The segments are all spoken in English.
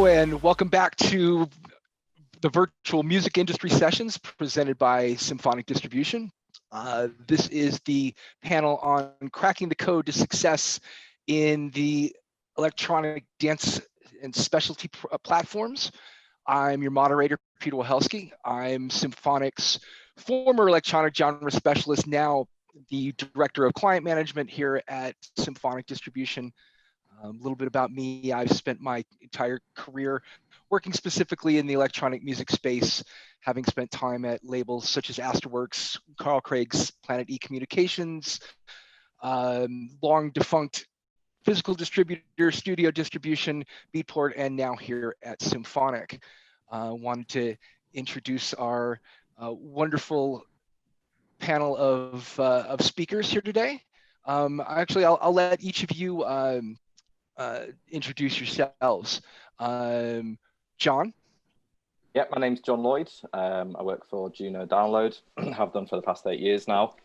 Hello and welcome back to the virtual music industry sessions presented by Symphonic Distribution. This is the panel on cracking the code to success in the electronic dance and specialty platforms. I'm your moderator, Peter Wohelski. I'm Symphonic's former electronic genre specialist, now the director of client management here at Symphonic Distribution. A little bit about me: I've spent my entire career working specifically in the electronic music space, having spent time at labels such as Asterworks, Carl Craig's Planet E Communications, long defunct physical distributor, studio distribution, Beatport, and now here at Symphonic. Wanted to introduce our wonderful panel of speakers here today. Actually, I'll let each of you introduce yourselves. John? Yeah, my name's John Lloyd. I work for Juno Download, have done for the past 8 years now.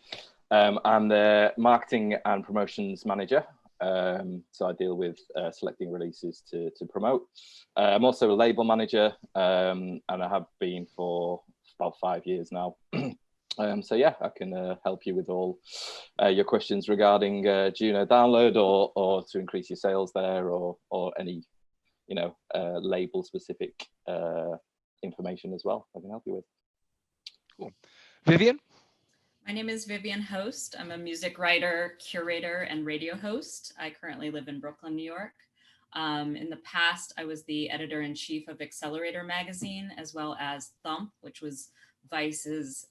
I'm the marketing and promotions manager. So I deal with selecting releases to promote. I'm also a label manager, and I have been for about 5 years now. So yeah, I can help you with all your questions regarding Juno Download or to increase your sales there or any, label specific information as well. I can help you with. Cool. Vivian? My name is Vivian Host. I'm a music writer, curator, and radio host. I currently live in Brooklyn, New York. In the past, I was the editor-in-chief of Accelerator magazine, as well as Thump, which was Vice's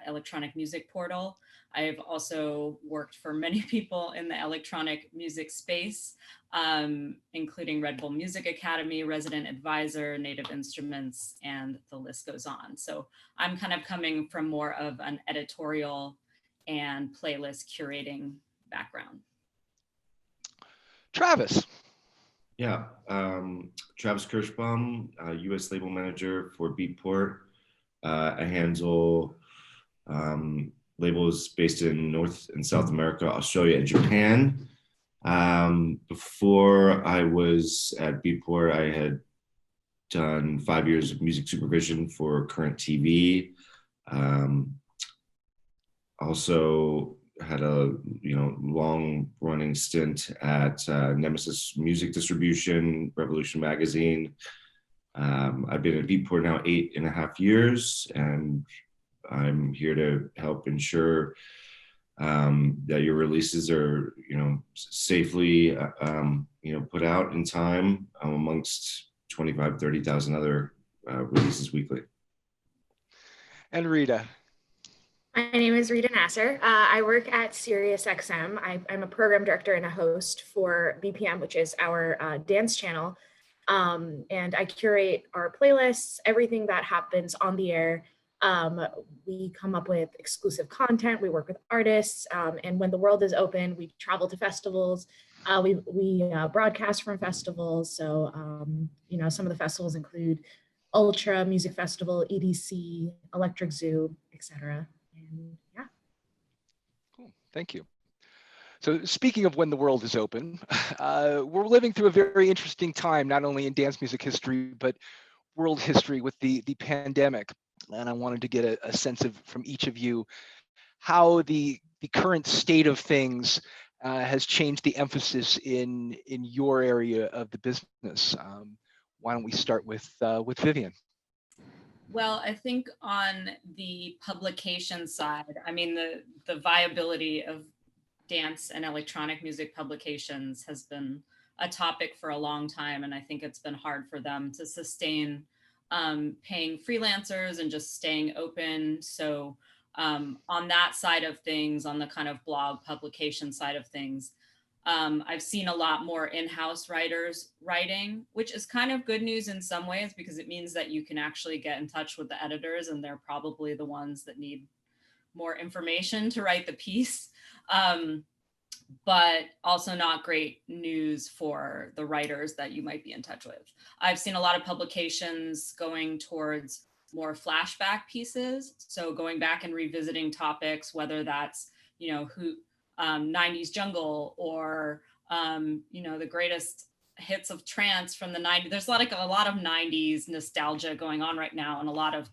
electronic music portal. I've also worked for many people in the electronic music space, including Red Bull Music Academy, Resident Advisor, Native Instruments, and the list goes on. So I'm kind of coming from more of an editorial and playlist curating background. Travis. Yeah, Travis Kirschbaum, US label manager for Beatport. I handle labels based in North and South America, Australia, and Japan. Before I was at Beatport, I had done 5 years of music supervision for Current TV. Also had a long running stint at Nemesis Music Distribution, Revolution Magazine. I've been at Beatport now 8.5 years, and I'm here to help ensure that your releases are, safely, put out in time amongst 25, 30,000 other releases weekly. And Rida. My name is Rida Naser. I work at Sirius XM. I'm a program director and a host for BPM, which is our dance channel. And I curate our playlists, everything that happens on the air. We come up with exclusive content. We work with artists. And when the world is open, we travel to festivals. We broadcast from festivals. So, some of the festivals include Ultra Music Festival, EDC, Electric Zoo, etc. And yeah. Cool. Thank you. So speaking of when the world is open, we're living through a very interesting time, not only in dance music history, but world history with the pandemic. And I wanted to get a sense of from each of you how the current state of things has changed the emphasis in your area of the business. Why don't we start with Vivian? Well, I think on the publication side, I mean, the viability of dance and electronic music publications has been a topic for a long time. And I think it's been hard for them to sustain paying freelancers and just staying open. So on that side of things, on the kind of blog publication side of things, I've seen a lot more in-house writers writing, which is kind of good news in some ways, because it means that you can actually get in touch with the editors, and they're probably the ones that need more information to write the piece. But also not great news for the writers that you might be in touch with. I've seen a lot of publications going towards more flashback pieces. So going back and revisiting topics, whether that's, 90s jungle or, the greatest hits of trance from the 90s. There's like a lot of 90s nostalgia going on right now, and a lot of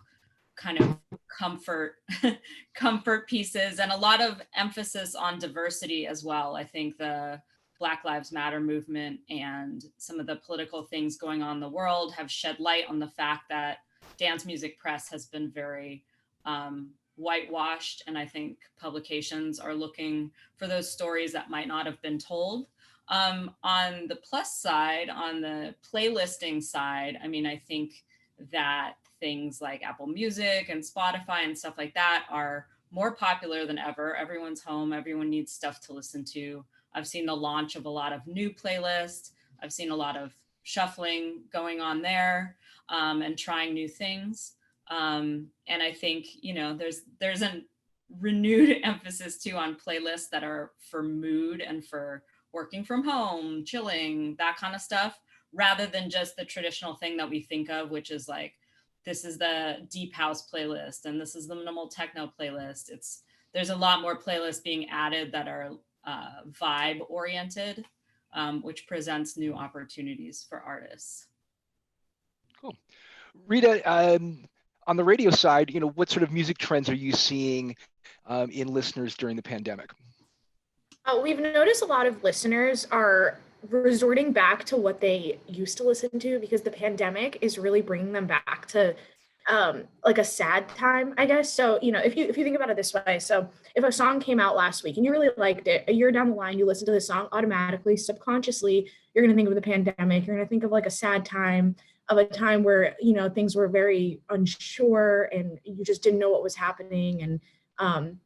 kind of comfort pieces, and a lot of emphasis on diversity as well. I think the Black Lives Matter movement and some of the political things going on in the world have shed light on the fact that dance music press has been very whitewashed, and I think publications are looking for those stories that might not have been told. On the plus side, on the playlisting side, I mean, I think that things like Apple Music and Spotify and stuff like that are more popular than ever. Everyone's home, everyone needs stuff to listen to. I've seen the launch of a lot of new playlists. I've seen a lot of shuffling going on there, and trying new things. And I think, you know, there's a renewed emphasis too on playlists that are for mood and for working from home, chilling, that kind of stuff, rather than just the traditional thing that we think of, which is like, this is the deep house playlist and this is the minimal techno playlist. There's a lot more playlists being added that are vibe oriented, which presents new opportunities for artists. Cool. Rida, on the radio side, you know, what sort of music trends are you seeing in listeners during the pandemic? We've noticed a lot of listeners are resorting back to what they used to listen to, because the pandemic is really bringing them back to like a sad time, I guess. So, you know, if you think about it this way, so if a song came out last week and you really liked it, a year down the line, you listen to the song, automatically, subconsciously, you're going to think of the pandemic. You're going to think of like a sad time, of a time where, you know, things were very unsure and you just didn't know what was happening. And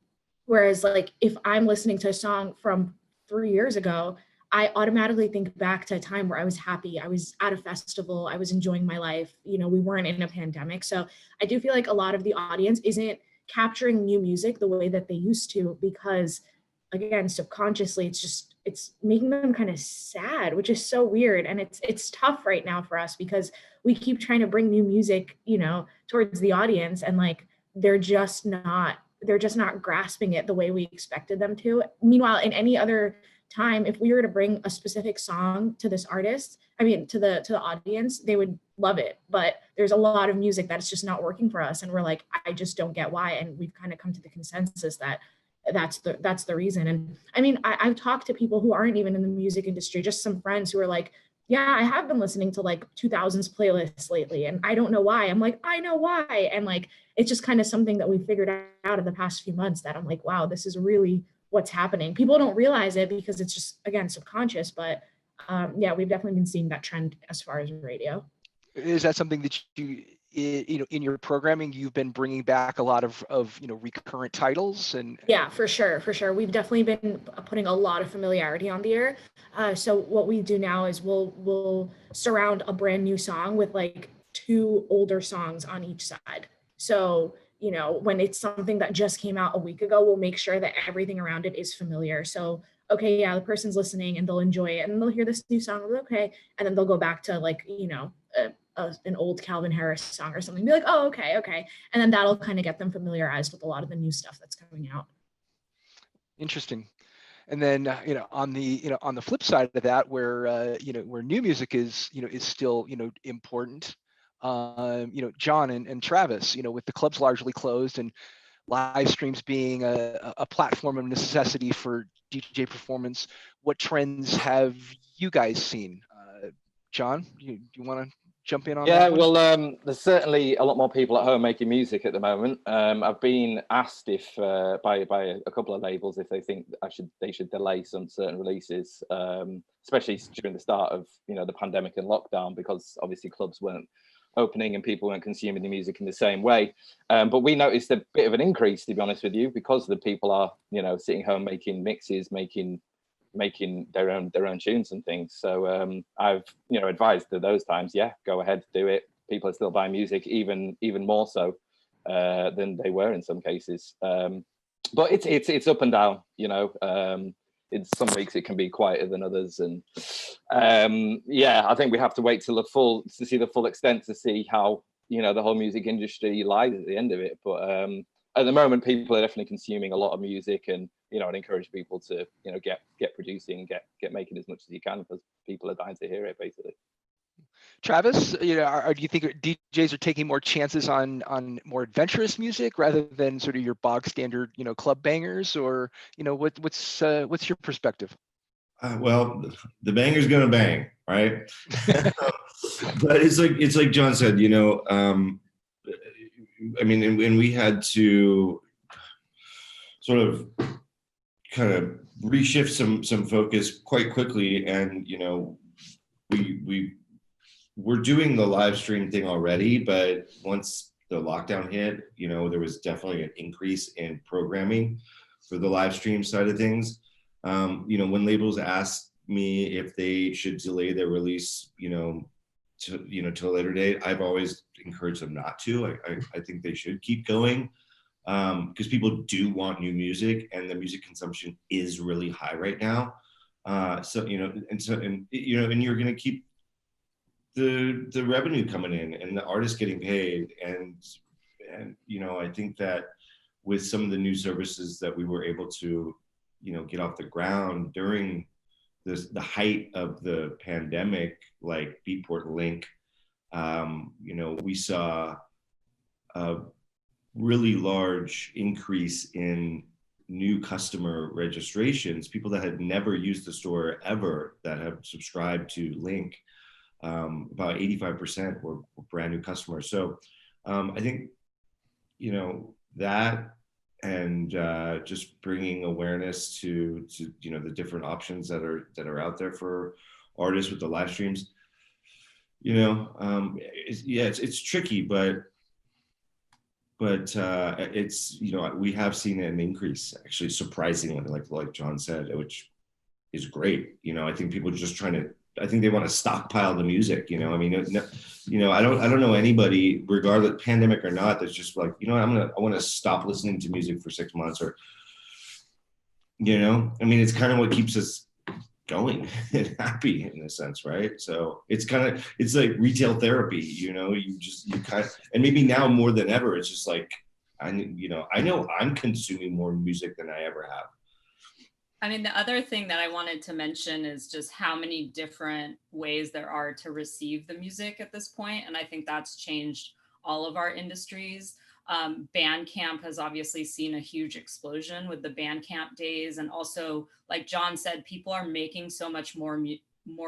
whereas like if I'm listening to a song from 3 years ago, I automatically think back to a time where I was happy. I was at a festival. I was enjoying my life. You know, we weren't in a pandemic. So I do feel like a lot of the audience isn't capturing new music the way that they used to, because again, subconsciously, it's making them kind of sad, which is so weird. And it's tough right now for us because we keep trying to bring new music, you know, towards the audience, and like, they're just not grasping it the way we expected them to. Meanwhile, in any other time, if we were to bring a specific song to this artist, I mean, to the audience, they would love it. But there's a lot of music that's just not working for us. And we're like, I just don't get why. And we've kind of come to the consensus that that's the reason. And I mean, I've talked to people who aren't even in the music industry, just some friends who are like, yeah, I have been listening to like 2000s playlists lately, and I don't know why. I'm like, I know why. And like, it's just kind of something that we figured out in the past few months that I'm like, wow, this is really what's happening. People don't realize it because it's just, again, subconscious. But yeah, we've definitely been seeing that trend as far as radio. Is that something that you know, in your programming, you've been bringing back a lot of you know, recurrent titles? And yeah, for sure. We've definitely been putting a lot of familiarity on the air. So what we do now is we'll surround a brand new song with like 2 older songs on each side. So, you know, when it's something that just came out a week ago, we'll make sure that everything around it is familiar. So, okay, yeah, the person's listening and they'll enjoy it and they'll hear this new song, okay, and then they'll go back to like, you know, an old Calvin Harris song or something, be like, oh, okay. And then that'll kind of get them familiarized with a lot of the new stuff that's coming out. Interesting. And then, you know, on the flip side of that, where, you know, where new music is, you know, is still, you know, important, you know, John and Travis, you know, with the clubs largely closed and live streams being a platform of necessity for DJ performance, what trends have you guys seen? John, do you want to jump in on that? Yeah, well, there's certainly a lot more people at home making music at the moment. I've been asked if by a couple of labels if they think they should delay some certain releases, especially during the start of, you know, the pandemic and lockdown, because obviously clubs weren't opening and people weren't consuming the music in the same way. But we noticed a bit of an increase, to be honest with you, because the people are, you know, sitting home making mixes, making their own tunes and things. So I've, you know, advised at those times, yeah, go ahead, do it. People are still buying music, even more so than they were in some cases. But it's up and down, you know. In some weeks it can be quieter than others, and yeah, I think we have to wait till to see the full extent to see how, you know, the whole music industry lies at the end of it. But at the moment, people are definitely consuming a lot of music, and, you know, I'd encourage people to, you know, get producing, get making as much as you can, because people are dying to hear it, basically. Travis, do you think DJs are taking more chances on more adventurous music rather than sort of your bog standard, club bangers, or what's your perspective? Well, the banger's gonna bang, right? But it's like John said, I mean, and we had to sort of kind of reshift some focus quite quickly, and we're doing the live stream thing already, but once the lockdown hit, there was definitely an increase in programming for the live stream side of things. When labels ask me if they should delay their release, to a later date, I've always encouraged them not to. I think they should keep going, because people do want new music, and the music consumption is really high right now. And you're going to keep the revenue coming in and the artists getting paid, and I think that with some of the new services that we were able to get off the ground during the height of the pandemic, like Beatport Link, we saw a really large increase in new customer registrations, people that had never used the store ever that have subscribed to Link. About 85% were brand new customers. So I think, that, and just bringing awareness to the different options that are out there for artists with the live streams. It's tricky, but it's we have seen an increase, actually, surprisingly, like John said, which is great. I think people are just I think they want to stockpile the music. I don't know anybody, regardless, pandemic or not, that's just like, I want to stop listening to music for 6 months, or, it's kind of what keeps us going and happy in a sense, right? So it's like retail therapy, you kind of, and maybe now more than ever, it's just like, I know I'm consuming more music than I ever have. I mean, the other thing that I wanted to mention is just how many different ways there are to receive the music at this point. And I think that's changed all of our industries. Bandcamp has obviously seen a huge explosion with the Bandcamp days. And also, like John said, people are making so much more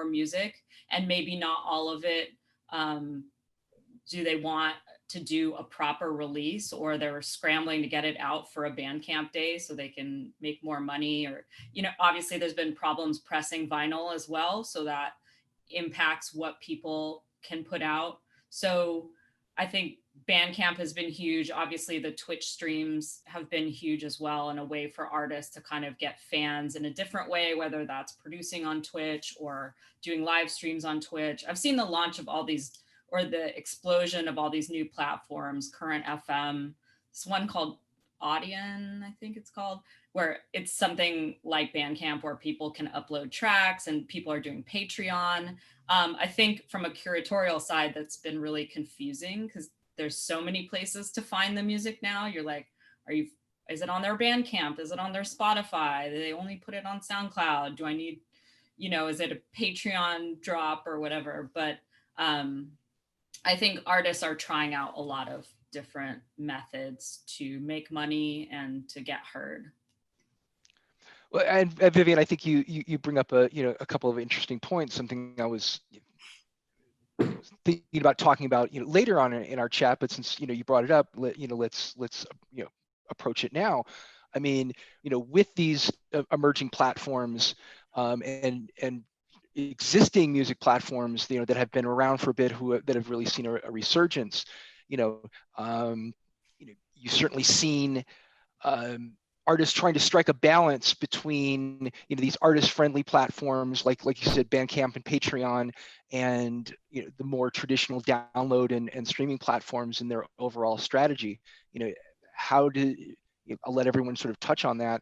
music, and maybe not all of it do they want to do a proper release, or they're scrambling to get it out for a Bandcamp day so they can make more money, or, obviously there's been problems pressing vinyl as well. So that impacts what people can put out. So I think Bandcamp has been huge. Obviously the Twitch streams have been huge as well, and a way for artists to kind of get fans in a different way, whether that's producing on Twitch or doing live streams on Twitch. I've seen the launch of all these, or the explosion of all these new platforms, Current FM, this one called Audion, I think it's called, where it's something like Bandcamp where people can upload tracks, and people are doing Patreon. I think from a curatorial side, that's been really confusing, because there's so many places to find the music now. You're like, is it on their Bandcamp? Is it on their Spotify? Do they only put it on SoundCloud? Do I need, is it a Patreon drop or whatever? But I think artists are trying out a lot of different methods to make money and to get heard. Well, and Vivian, I think you bring up a couple of interesting points. Something I was thinking about talking about later on in our chat, but since you brought it up, let's approach it now. I mean, with these emerging platforms and existing music platforms, that have been around for a bit, that have really seen a resurgence. You've certainly seen artists trying to strike a balance between these artist-friendly platforms like you said, Bandcamp and Patreon, and the more traditional download and streaming platforms in their overall strategy. How do I'll let everyone sort of touch on that.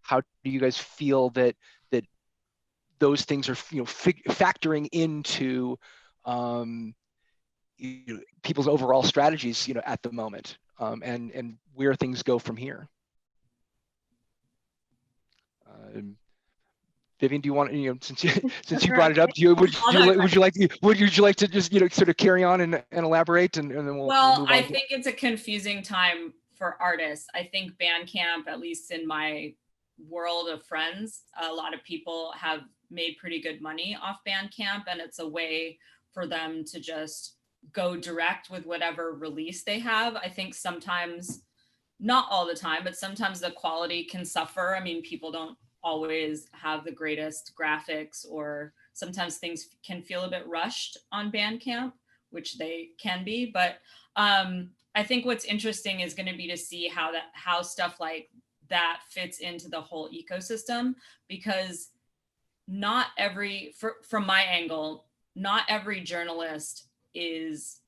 How do you guys feel that those things are factoring into people's overall strategies at the moment, and where things go from here? Vivian, do you want, since you brought it up, would you like to just sort of carry on and elaborate, and then we'll move on? I think it's a confusing time for artists. I think Bandcamp, at least in my world of friends, a lot of people have made pretty good money off Bandcamp, and it's a way for them to just go direct with whatever release they have. I think sometimes, not all the time, but sometimes the quality can suffer. I mean, people don't always have the greatest graphics, or sometimes things can feel a bit rushed on Bandcamp, which they can be. But I think what's interesting is going to be to see how stuff like that fits into the whole ecosystem, because not every, from my angle, not every journalist is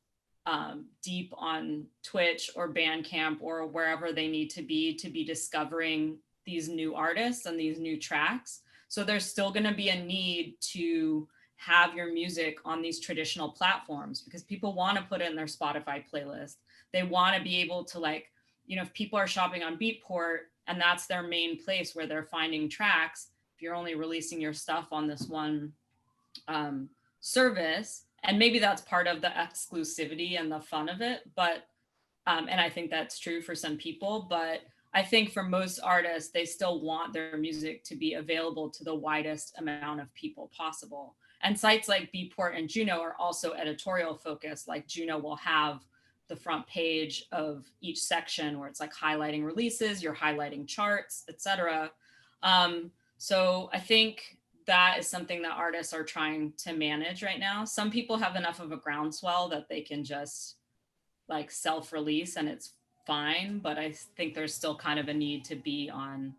deep on Twitch or Bandcamp or wherever they need to be discovering these new artists and these new tracks. So there's still going to be a need to have your music on these traditional platforms, because people want to put it in their Spotify playlist. They want to be able to, like, if people are shopping on Beatport and that's their main place where they're finding tracks, if you're only releasing your stuff on this one service, and maybe that's part of the exclusivity and the fun of it, but and I think that's true for some people, but I think for most artists, they still want their music to be available to the widest amount of people possible. And sites like Beatport and Juno are also editorial focused. Like Juno will have the front page of each section where it's like highlighting releases, you're highlighting charts, etc. So I think that is something that artists are trying to manage right now. Some people have enough of a groundswell that they can just like self-release and it's fine, but I think there's still kind of a need to be on,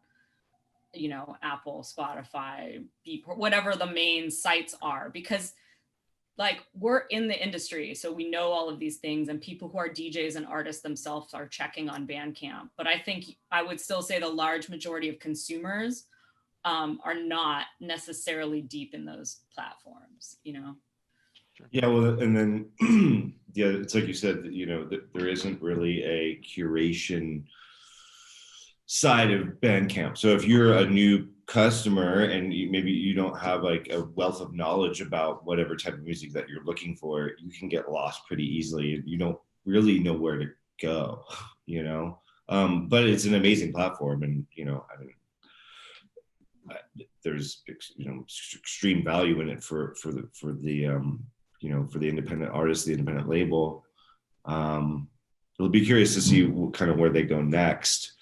Apple, Spotify, Beatport, whatever the main sites are, because like we're in the industry, so we know all of these things, and people who are DJs and artists themselves are checking on Bandcamp. But I think I would still say the large majority of consumers are not necessarily deep in those platforms, Yeah, well, and then yeah, it's like you said, that there isn't really a curation side of Bandcamp. So if you're a new customer and maybe you don't have like a wealth of knowledge about whatever type of music that you're looking for, you can get lost pretty easily. You don't really know where to go, but it's an amazing platform, and there's extreme value in it for the independent artist, the independent label. It'll be curious to see kind of where they go next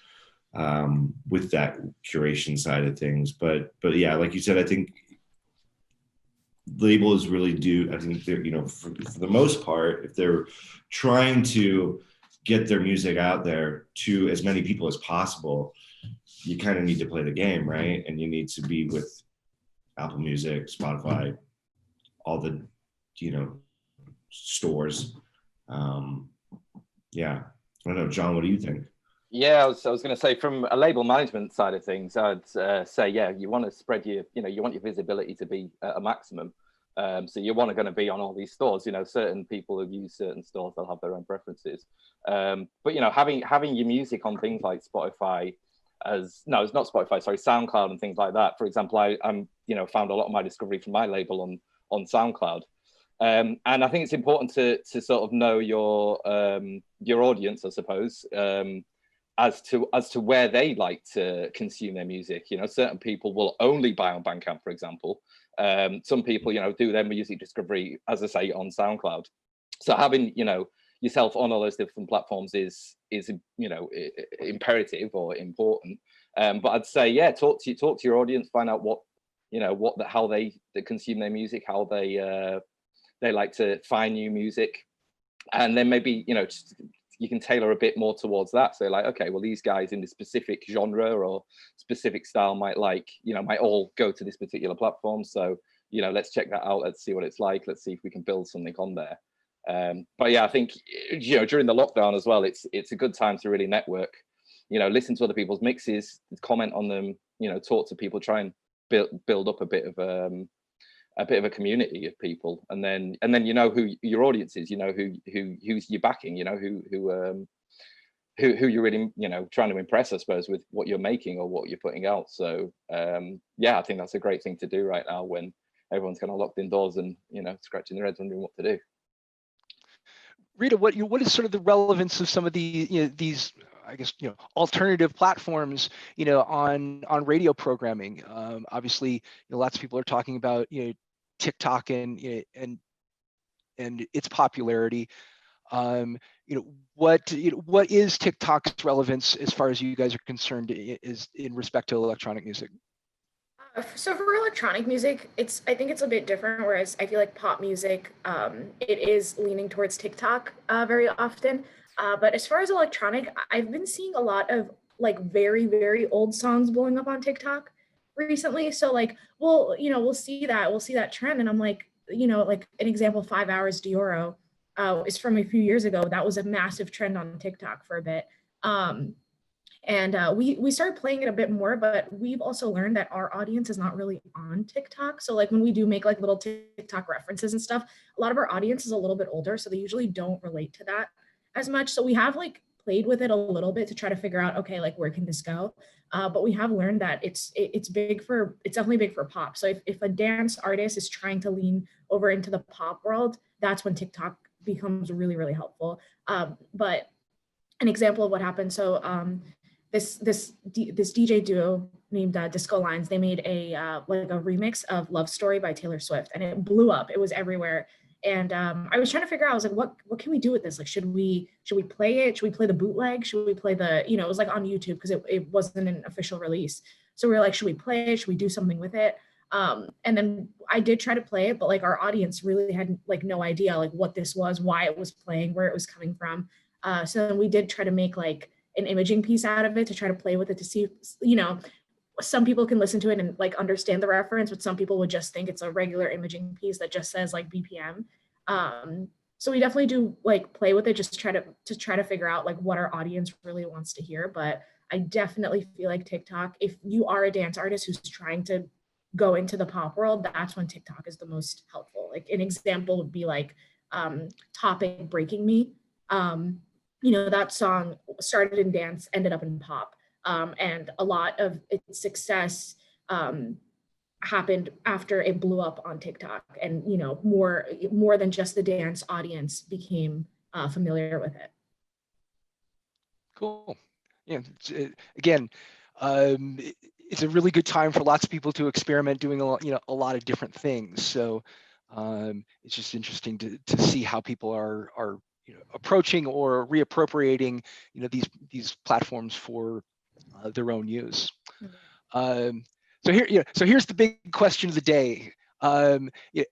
with that curation side of things. But yeah, like you said, I think labels really do. I think they're, for the most part, if they're trying to get their music out there to as many people as possible, you kind of need to play the game, right? And you need to be with Apple Music, Spotify, all the, stores. Yeah, I don't know, John, what do you think? Yeah, I was going to say, from a label management side of things, I'd say, yeah, you want to spread you want your visibility to be at a maximum. So you want to going to be on all these stores. Certain people who use certain stores, they'll have their own preferences. But having your music on things like Spotify, it's not Spotify, sorry, SoundCloud and things like that. For example, I'm found a lot of my discovery from my label on SoundCloud. And I think it's important to sort of know your audience, I suppose, as to where they like to consume their music. Certain people will only buy on Bandcamp, for example. Some people, do their music discovery, as I say, on SoundCloud. So having, yourself on all those different platforms is imperative or important. But I'd say, yeah, talk to your audience, find out how they consume their music, how they like to find new music, and then maybe you can tailor a bit more towards that. So like, okay, well, these guys in this specific genre or specific style might all go to this particular platform. So let's check that out. Let's see what it's like. Let's see if we can build something on there. But yeah, I think during the lockdown as well, it's a good time to really network. Listen to other people's mixes, comment on them. Talk to people, try and build up a bit of a community of people, and then who your audience is, who's you backing, who you're really, you know, trying to impress, I suppose, with what you're making or what you're putting out. So yeah, I think that's a great thing to do right now when everyone's kind of locked indoors and, you know, scratching their heads wondering what to do. Rita, what is sort of the relevance of some of the, you know, these, I guess, you know, alternative platforms, you know, on radio programming? Obviously, you know, lots of people are talking about, you know, TikTok and its popularity. You know, what is TikTok's relevance as far as you guys are concerned is in respect to electronic music? So for electronic music, I think it's a bit different, whereas I feel like pop music, it is leaning towards TikTok very often. But as far as electronic, I've been seeing a lot of like very, very old songs blowing up on TikTok recently. So like, well, you know, we'll see that trend. And I'm like, you know, like an example, 5 Hours Dioro is from a few years ago. That was a massive trend on TikTok for a bit. And we started playing it a bit more, but we've also learned that our audience is not really on TikTok. So like when we do make like little TikTok references and stuff, a lot of our audience is a little bit older, so they usually don't relate to that as much. So we have like played with it a little bit to try to figure out, okay, like where can this go? But we have learned that it's definitely big for pop. So if a dance artist is trying to lean over into the pop world, that's when TikTok becomes really, really helpful. But an example of what happened. So this DJ duo named Disco Lines, they made a like a remix of Love Story by Taylor Swift, and it blew up. It was everywhere. And I was trying to figure out, I was like, what can we do with this? Like, should we play it? Should we play the bootleg? Should we play the, you know, it was like on YouTube because it wasn't an official release. So we were like, should we play it? Should we do something with it? And then I did try to play it, but like our audience really had like no idea like what this was, why it was playing, where it was coming from. So then we did try to make like an imaging piece out of it to try to play with it to see, you know, some people can listen to it and like understand the reference, but some people would just think it's a regular imaging piece that just says like BPM. So we definitely do like play with it, just try to figure out like what our audience really wants to hear. But I definitely feel like TikTok, if you are a dance artist who's trying to go into the pop world, that's when TikTok is the most helpful. Like an example would be like Topic Breaking Me. You know, that song started in dance, ended up in pop. And a lot of its success happened after it blew up on TikTok. And, you know, more than just the dance audience became familiar with it. Cool. Yeah, again, it's a really good time for lots of people to experiment doing a lot of different things. So it's just interesting to see how people are approaching or reappropriating these platforms for their own use. So here's the big question of the day.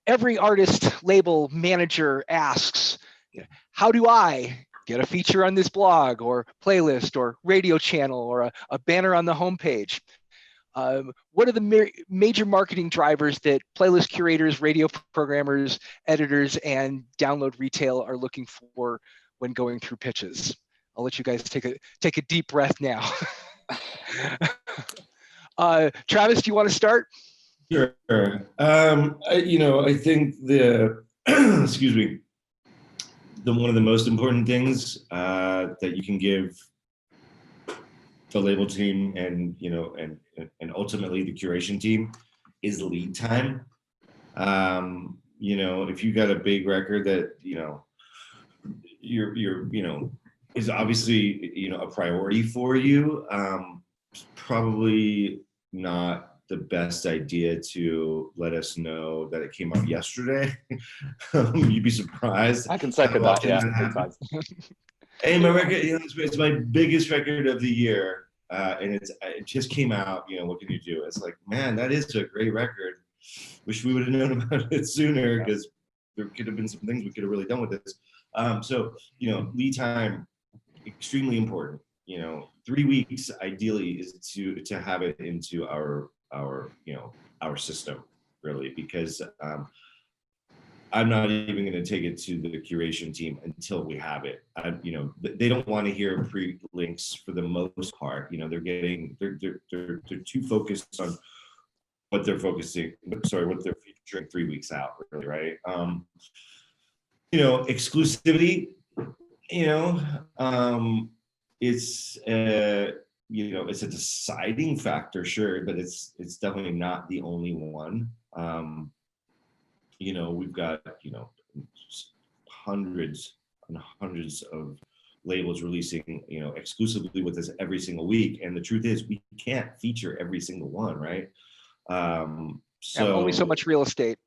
Every artist, label, manager asks, how do I get a feature on this blog or playlist or radio channel or a banner on the homepage? What are the major marketing drivers that playlist curators, radio programmers, editors, and download retail are looking for when going through pitches? I'll let you guys take a deep breath now. Travis, do you want to start? Sure. I think the excuse me, one of the most important things that you can give the label team and ultimately the curation team is lead time. If you got a big record that is obviously a priority for you, it's probably not the best idea to let us know that it came out yesterday. You'd be surprised. I can second that. Yeah. Hey, my record, it's my biggest record of the year, and it just came out. What can you do? It's like, man, that is a great record. Wish we would have known about it sooner, because there could have been some things we could have really done with this. So lead time, extremely important. 3 weeks ideally is to have it into our system, really, because I'm not even going to take it to the curation team until we have it. They don't want to hear pre-links for the most part. They're too focused on what they're featuring 3 weeks out, really, right? Exclusivity. it's it's a deciding factor, sure, but it's definitely not the only one. We've got hundreds and hundreds of labels releasing exclusively with us every single week, and the truth is we can't feature every single one, right? So only so much real estate.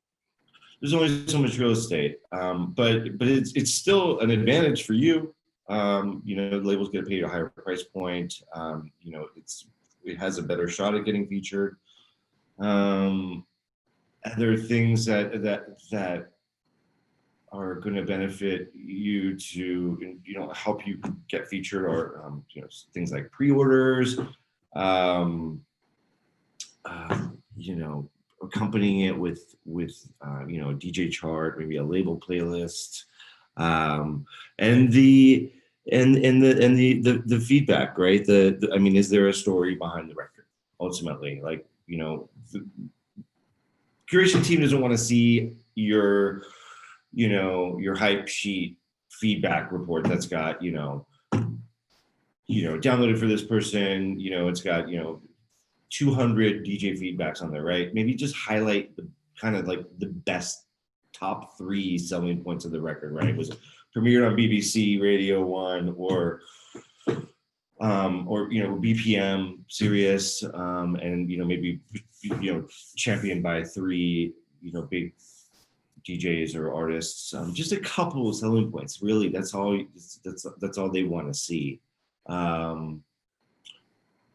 There's only so much real estate, but it's still an advantage for you. Labels get paid a higher price point. It has a better shot at getting featured. Other things that are going to benefit you to help you get featured are things like pre-orders, accompanying it with a DJ chart, maybe a label playlist, and the feedback, right? Is there a story behind the record? Ultimately, the curation team doesn't want to see your hype sheet feedback report that's got downloaded for this person, it's got 200 DJ feedbacks on there, right? Maybe just highlight the kind of like the best top 3 selling points of the record, right? Was it premiered on BBC Radio 1 or BPM, Sirius, and maybe championed by 3 big DJs or artists. Just a couple of selling points. Really, that's all. That's all they want to see.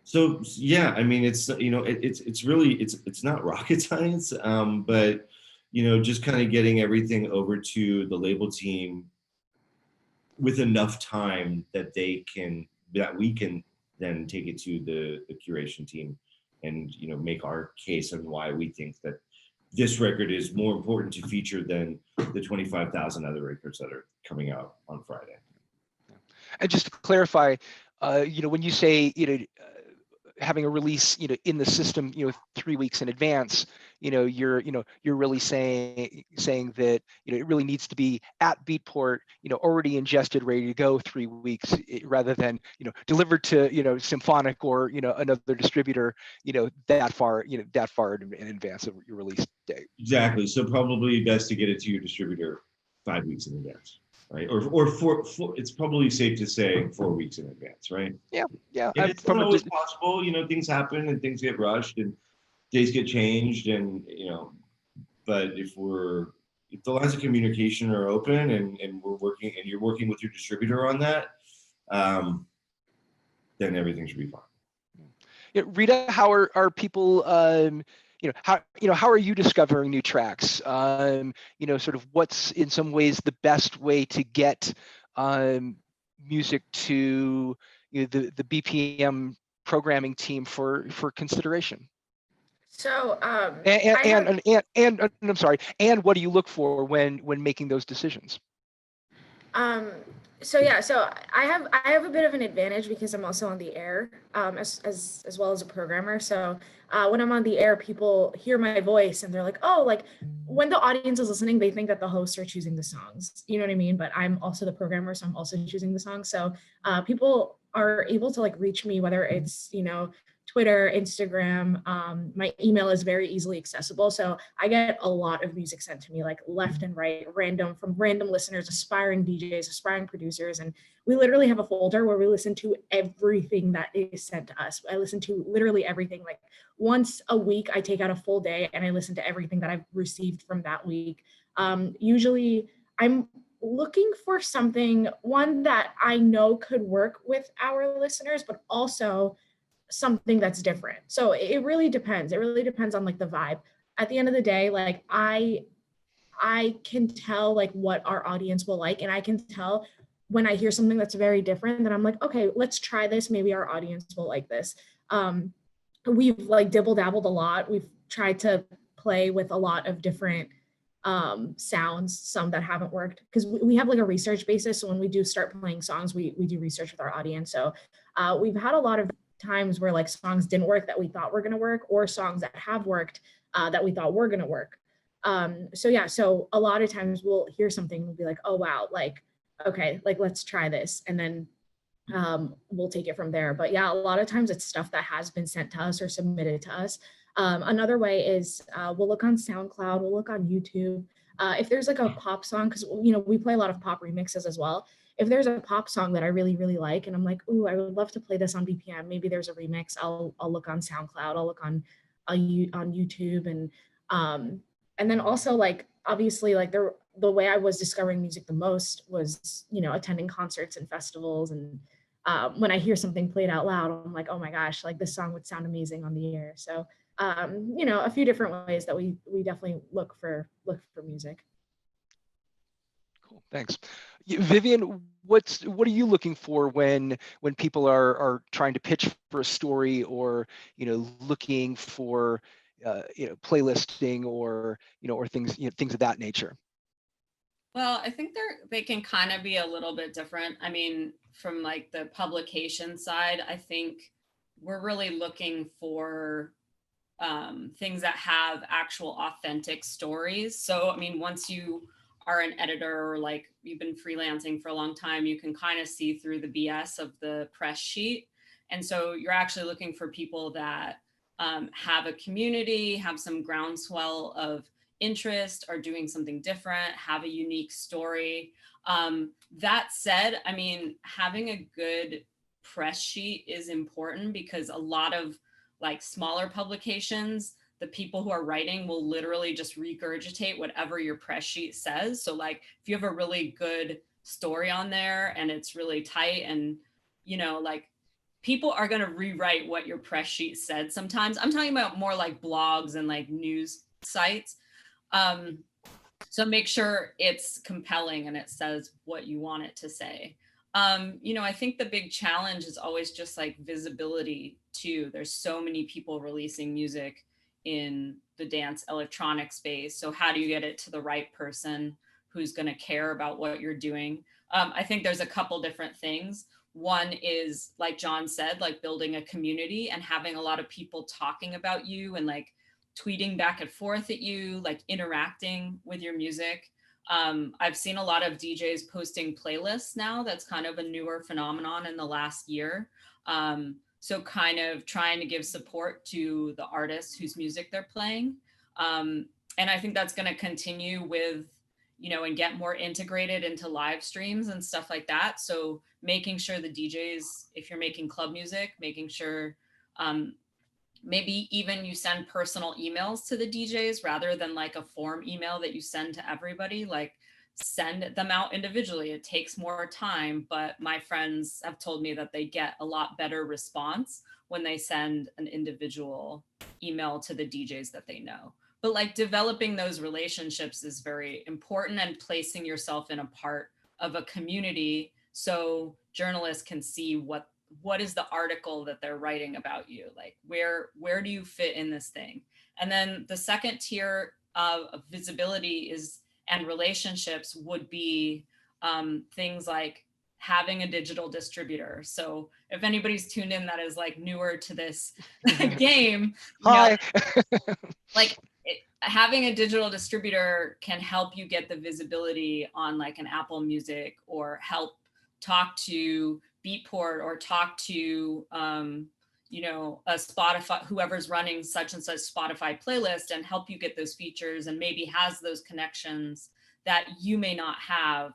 So yeah, it's it's not rocket science, but just kind of getting everything over to the label team with enough time that we can then take it to the curation team and make our case on why we think that this record is more important to feature than the 25,000 other records that are coming out on Friday. And just to clarify, when you say having a release in the system 3 weeks in advance, you're really saying that it really needs to be at Beatport, already ingested, ready to go 3 weeks, rather than delivered to Symphonic or another distributor that far in advance of your release date. Exactly. So probably best to get it to your distributor 5 weeks in advance, right? Or four, it's probably safe to say 4 weeks in advance, right? Yeah. And it's not always possible. Things happen and things get rushed and days get changed, and but if the lines of communication are open and we're working and you're working with your distributor on that, then everything should be fine. Rida, how are people? How are you discovering new tracks? Sort of what's in some ways the best way to get music to the BPM programming team for consideration? So and I'm sorry. And what do you look for when making those decisions? So I have a bit of an advantage because I'm also on the air, as well as a programmer. So when I'm on the air, people hear my voice and they're like, oh, like when the audience is listening, they think that the hosts are choosing the songs. You know what I mean? But I'm also the programmer, so I'm also choosing the songs. So people are able to reach me, whether it's Twitter, Instagram. My email is very easily accessible. So I get a lot of music sent to me left and right, from random listeners, aspiring DJs, aspiring producers. And we literally have a folder where we listen to everything that is sent to us. I listen to literally everything. Once a week, I take out a full day and I listen to everything that I've received from that week. Usually I'm looking for one that I know could work with our listeners, but also something that's different. So it really depends. It really depends on the vibe. At the end of the day, I can tell what our audience will like, and I can tell when I hear something that's very different, then I'm like, okay, let's try this. Maybe our audience will like this. We've dibble dabbled a lot. We've tried to play with a lot of different sounds, some that haven't worked, because we have a research basis. So when we do start playing songs, we do research with our audience. So we've had a lot of times where songs didn't work that we thought were going to work, or songs that have worked that we thought were going to work. So a lot of times we'll hear something, we'll be like, oh wow, okay, let's try this, and then we'll take it from there. But yeah, a lot of times it's stuff that has been sent to us or submitted to us. Another way is we'll look on SoundCloud, we'll look on YouTube. If there's like a pop song, because we play a lot of pop remixes as well. If there's a pop song that I really, really like, and I'm like, ooh, I would love to play this on BPM. Maybe there's a remix. I'll look on SoundCloud. I'll look on YouTube, and then also like obviously like the way I was discovering music the most was attending concerts and festivals, and when I hear something played out loud, I'm like, oh my gosh, like this song would sound amazing on the air. So a few different ways that we definitely look for music. Cool, thanks. Vivian, what are you looking for when people are trying to pitch for a story, or looking for playlisting, or or things things of that nature? Well, I think they can kind of be a little bit different. I mean, from like the publication side, I think we're really looking for things that have actual authentic stories. So, I mean, once you are an editor, or like you've been freelancing for a long time, you can kind of see through the BS of the press sheet. And so you're actually looking for people that have a community, have some groundswell of interest, are doing something different, have a unique story. That said, I mean, having a good press sheet is important, because a lot of like smaller publications, the people who are writing will literally just regurgitate whatever your press sheet says. So like if you have a really good story on there and it's really tight, and like people are going to rewrite what your press sheet said sometimes. I'm talking about more like blogs and like news sites. So make sure it's compelling and it says what you want it to say. I think the big challenge is always just like visibility too. There's so many people releasing music in the dance electronic space. So how do you get it to the right person who's going to care about what you're doing? I think there's a couple different things. One is, like John said, like building a community and having a lot of people talking about you and like tweeting back and forth at you, like interacting with your music. I've seen a lot of DJs posting playlists now. That's kind of a newer phenomenon in the last year. So kind of trying to give support to the artists whose music they're playing. And I think that's going to continue with, and get more integrated into live streams and stuff like that. So making sure the DJs, if you're making club music, making sure maybe even you send personal emails to the DJs rather than like a form email that you send to everybody. Like send them out individually. It takes more time, but my friends have told me that they get a lot better response when they send an individual email to the DJs that they know. But like developing those relationships is very important, and placing yourself in a part of a community so journalists can see what is the article that they're writing about you, like where do you fit in this thing. And then the second tier of visibility is and relationships would be things like having a digital distributor. So if anybody's tuned in that is like newer to this game, Hi. Like having a digital distributor can help you get the visibility on like an Apple Music, or help talk to Beatport, or talk to a Spotify, whoever's running such and such Spotify playlist, and help you get those features, and maybe has those connections that you may not have,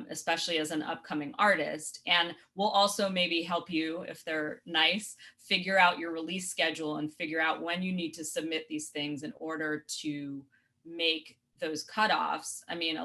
especially as an upcoming artist. And will also maybe help you, if they're nice, figure out your release schedule and figure out when you need to submit these things in order to make those cutoffs. I mean,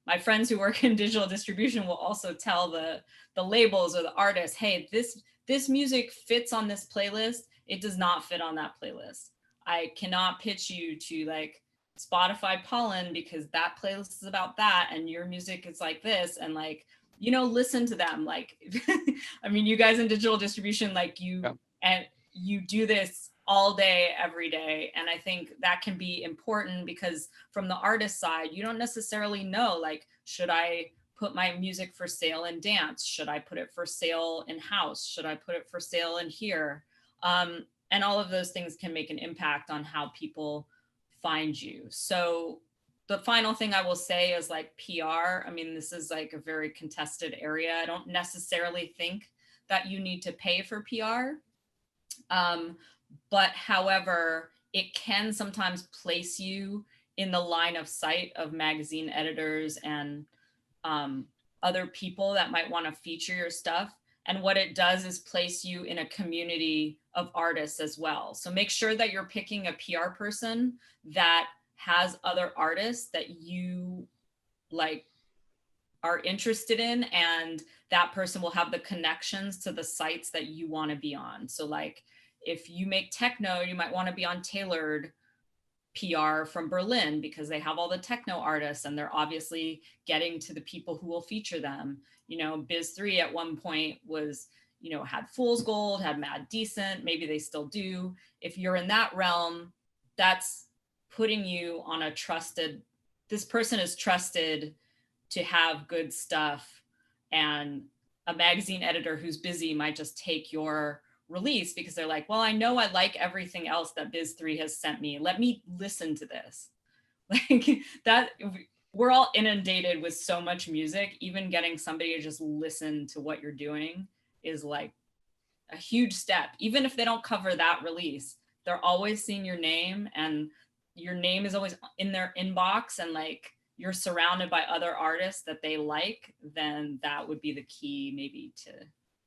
my friends who work in digital distribution will also tell the labels or the artists, hey, this music fits on this playlist. It does not fit on that playlist. I cannot pitch you to like Spotify Pollen because that playlist is about that and your music is like this, and like, listen to them. Like, I mean, you guys in digital distribution, like and you do this all day, every day. And I think that can be important, because from the artist side, you don't necessarily know, like, should I put my music for sale in dance? Should I put it for sale in house? Should I put it for sale in here? And all of those things can make an impact on how people find you. So the final thing I will say is like PR. I mean, this is like a very contested area. I don't necessarily think that you need to pay for PR. But however, it can sometimes place you in the line of sight of magazine editors and other people that might want to feature your stuff. And what it does is place you in a community of artists as well. So make sure that you're picking a PR person that has other artists that you like are interested in, and that person will have the connections to the sites that you want to be on. So like if you make techno, you might want to be on Tailored PR from Berlin because they have all the techno artists and they're obviously getting to the people who will feature them. You know, Biz3 at one point was, you know, had Fool's Gold, had Mad Decent, maybe they still do. If you're in that realm, that's putting you on a trusted, this person is trusted to have good stuff, and a magazine editor who's busy might just take your release because they're like, well, I know I like everything else that Biz3 has sent me. Let me listen to this. Like that, we're all inundated with so much music. Even getting somebody to just listen to what you're doing is like a huge step. Even if they don't cover that release, they're always seeing your name, and your name is always in their inbox, and like you're surrounded by other artists that they like, then that would be the key maybe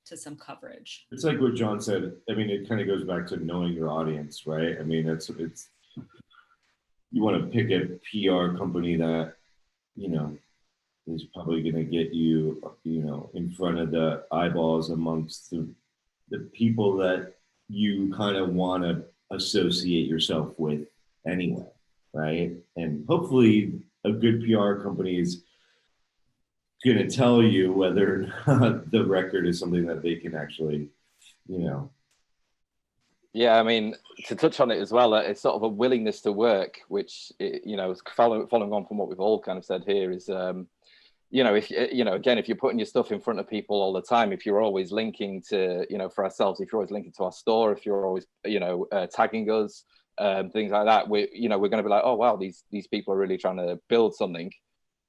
to some coverage. It's like what John said. I mean, it kind of goes back to knowing your audience, right? I mean, it's you want to pick a PR company that, you know, is probably going to get you, you know, in front of the eyeballs amongst the people that you kind of want to associate yourself with anyway, right? And hopefully a good PR company is going to tell you whether or not the record is something that they can actually, you know. Yeah, I mean, to touch on it as well, it's sort of a willingness to work, which, you know, following on from what we've all kind of said here is, you know, if, you know, again, if you're putting your stuff in front of people all the time, if you're always linking to, you know, for ourselves, if you're always linking to our store, if you're always, you know, tagging us, things like that, you know, we're going to be like, oh, wow, these people are really trying to build something.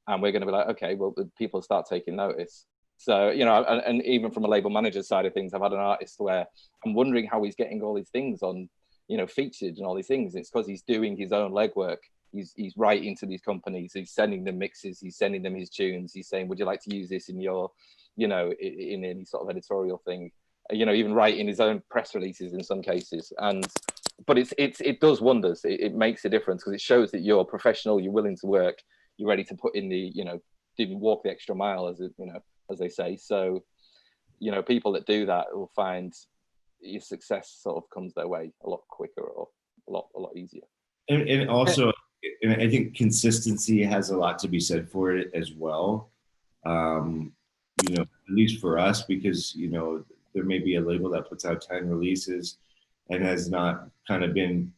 And we're going to be like, okay, well, the people start taking notice. So, you know, and even from a label manager's side of things, I've had an artist where I'm wondering how he's getting all these things on, you know, featured and all these things. It's because he's doing his own legwork. He's writing to these companies. He's sending them mixes. He's sending them his tunes. He's saying, would you like to use this in your, you know, in any sort of editorial thing? You know, even writing his own press releases in some cases. But it does wonders. It makes a difference because it shows that you're professional, you're willing to work, you're ready to put in the, you know, didn't walk the extra mile, as it, you know, as they say. So, you know, people that do that will find your success sort of comes their way a lot quicker or a lot easier. And also, and I think consistency has a lot to be said for it as well. You know, at least for us, because, you know, there may be a label that puts out 10 releases and has not kind of been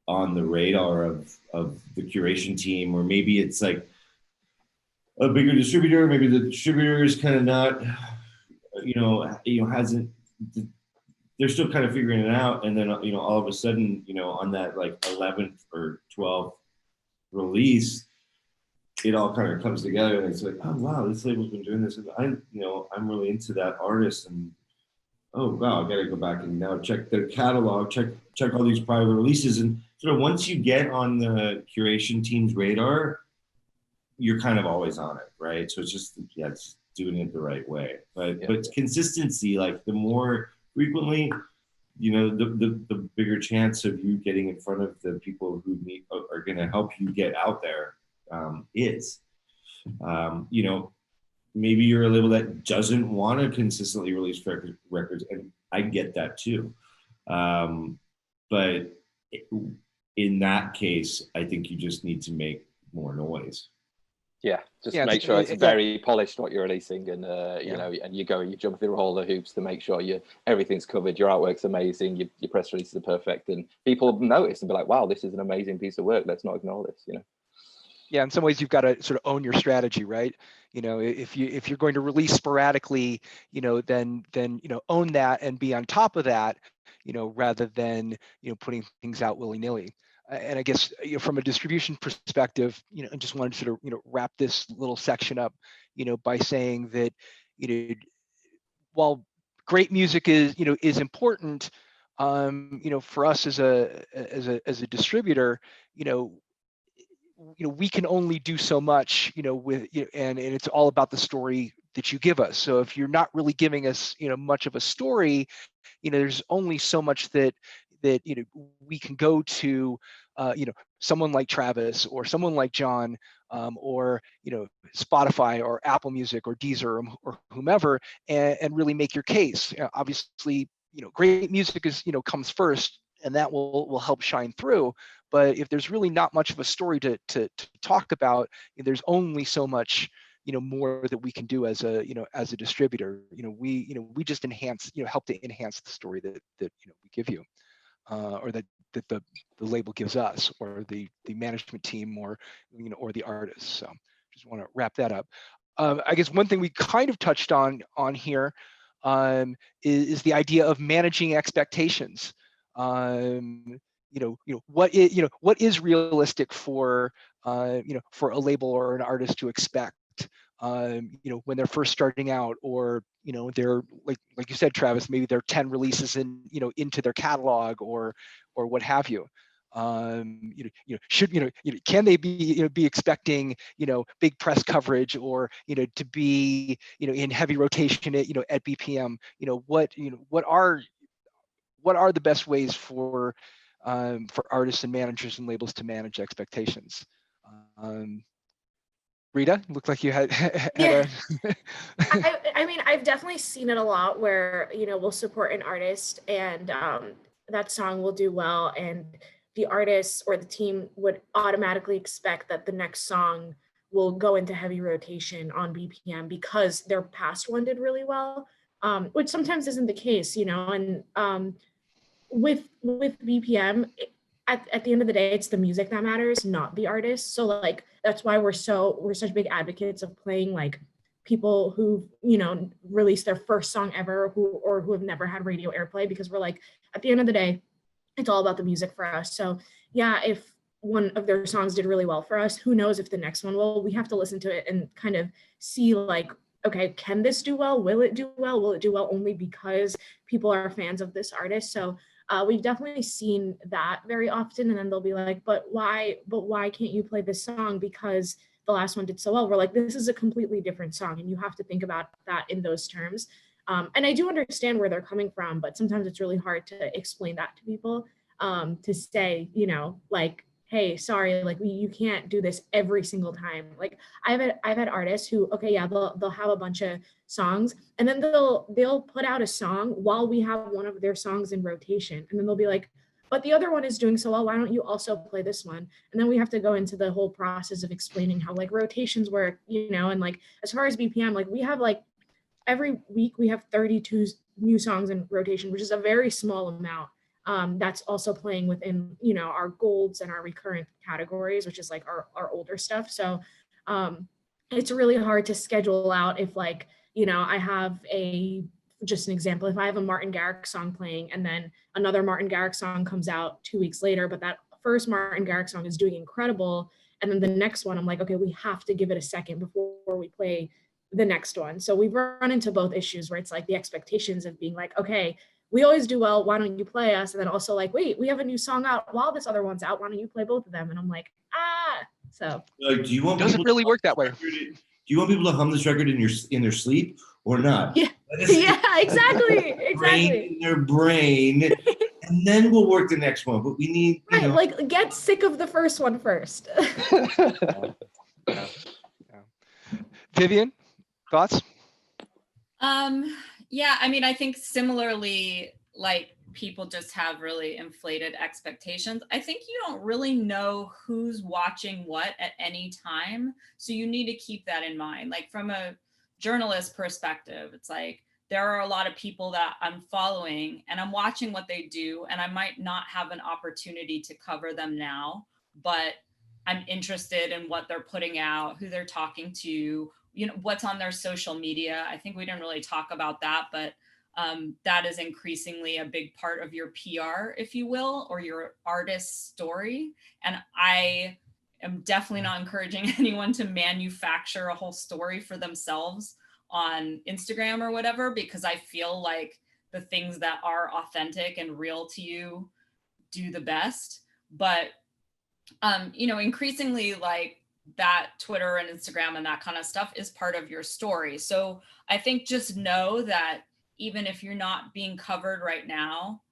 on the radar of the curation team, or maybe it's like a bigger distributor, maybe the distributor is kind of not, you know, hasn't, they're still kind of figuring it out. And then, you know, all of a sudden, you know, on that like 11th or 12th release, it all kind of comes together and it's like, oh, wow, this label's been doing this. And I'm really into that artist, and oh, wow, I got to go back and now check their catalog, check all these private releases. And sort of once you get on the curation team's radar, you're kind of always on it, right? So it's just, yeah, it's doing it the right way. But consistency, like the more frequently, you know, the bigger chance of you getting in front of the people who are going to help you get out there is. You know, maybe you're a label that doesn't want to consistently release records, and I get that too. But in that case, I think you just need to make more noise. Yeah, just make sure it's very polished what you're releasing, and you know, and you jump through all the hoops to make sure everything's covered. Your artwork's amazing, your press releases are perfect, and people notice and be like, "Wow, this is an amazing piece of work. Let's not ignore this." You know. Yeah, in some ways you've got to sort of own your strategy, right? You know, if you're going to release sporadically, you know, then you know, own that and be on top of that, you know, rather than, you know, putting things out willy-nilly. and I guess from a distribution perspective, I just wanted to sort of wrap this little section up, by saying that while great music is important, for us as a distributor, we can only do so much, with and it's all about the story that you give us. So if you're not really giving us much of a story, there's only so much that we can go to someone like Travis or someone like John, or Spotify or Apple Music or Deezer or whomever, and really make your case. Obviously, great music is comes first, and that will help shine through. But if there's really not much of a story to talk about, there's only so much more that we can do as a as a distributor. We just help to enhance the story that we give you, or that the label gives us, or the management team, or or the artist. So just want to wrap that up. I guess one thing we kind of touched on here is the idea of managing expectations. What is realistic for for a label or an artist to expect when they're first starting out, or they're like you said, Travis, maybe they're 10 releases into their catalog, or what have you. Can they be expecting big press coverage, or to be in heavy rotation at BPM? What are the best ways for artists and managers and labels to manage expectations? Rida, looked like you had Yeah. a I mean, I've definitely seen it a lot where, we'll support an artist and that song will do well, and the artist or the team would automatically expect that the next song will go into heavy rotation on BPM because their past one did really well, which sometimes isn't the case, and with BPM, at the end of the day, it's the music that matters, not the artist. So like that's why we're such big advocates of playing like people who released their first song ever, who have never had radio airplay, because we're like, at the end of the day, it's all about the music for us. So yeah, if one of their songs did really well for us, who knows if the next one will. We have to listen to it and kind of see like, okay, can this do well? Will it do well? Will it do well only because people are fans of this artist? So we've definitely seen that very often, and then they'll be like, but why can't you play this song because the last one did so well? We're like, this is a completely different song, and you have to think about that in those terms. And I do understand where they're coming from, but sometimes it's really hard to explain that to people, to say, like, hey, sorry, like you can't do this every single time. Like I've had artists who, okay, yeah, they'll have a bunch of songs, and then they'll put out a song while we have one of their songs in rotation, and then they'll be like, but the other one is doing so well, why don't you also play this one? And then we have to go into the whole process of explaining how like rotations work, and like as far as BPM, like we have like every week we have 32 new songs in rotation, which is a very small amount. That's also playing within our golds and our recurrent categories, which is like our older stuff. So it's really hard to schedule out if like I have just an example, if I have a Martin Garrix song playing and then another Martin Garrix song comes out 2 weeks later, but that first Martin Garrix song is doing incredible, and then the next one I'm like, okay, we have to give it a second before we play the next one. So we've run into both issues where it's like the expectations of being like, okay, we always do well, why don't you play us? And then also like, wait, we have a new song out while this other one's out, why don't you play both of them? And I'm like, so do you want doesn't really work that way. Do you want people to hum this record in their sleep or not? Yeah, yeah, exactly. In their brain, and then we'll work the next one. But we need like get sick of the first one first. Vivian, thoughts? Yeah, I mean, I think similarly, like people just have really inflated expectations. I think you don't really know who's watching what at any time. So you need to keep that in mind. Like from a journalist perspective, it's like there are a lot of people that I'm following and I'm watching what they do, and I might not have an opportunity to cover them now, but I'm interested in what they're putting out, who they're talking to, what's on their social media. I think we didn't really talk about that, but that is increasingly a big part of your PR, if you will, or your artist's story. And I am definitely not encouraging anyone to manufacture a whole story for themselves on Instagram or whatever, because I feel like the things that are authentic and real to you do the best. But, you know, increasingly like that Twitter and Instagram and that kind of stuff is part of your story. So I think just know that even if you're not being covered right now,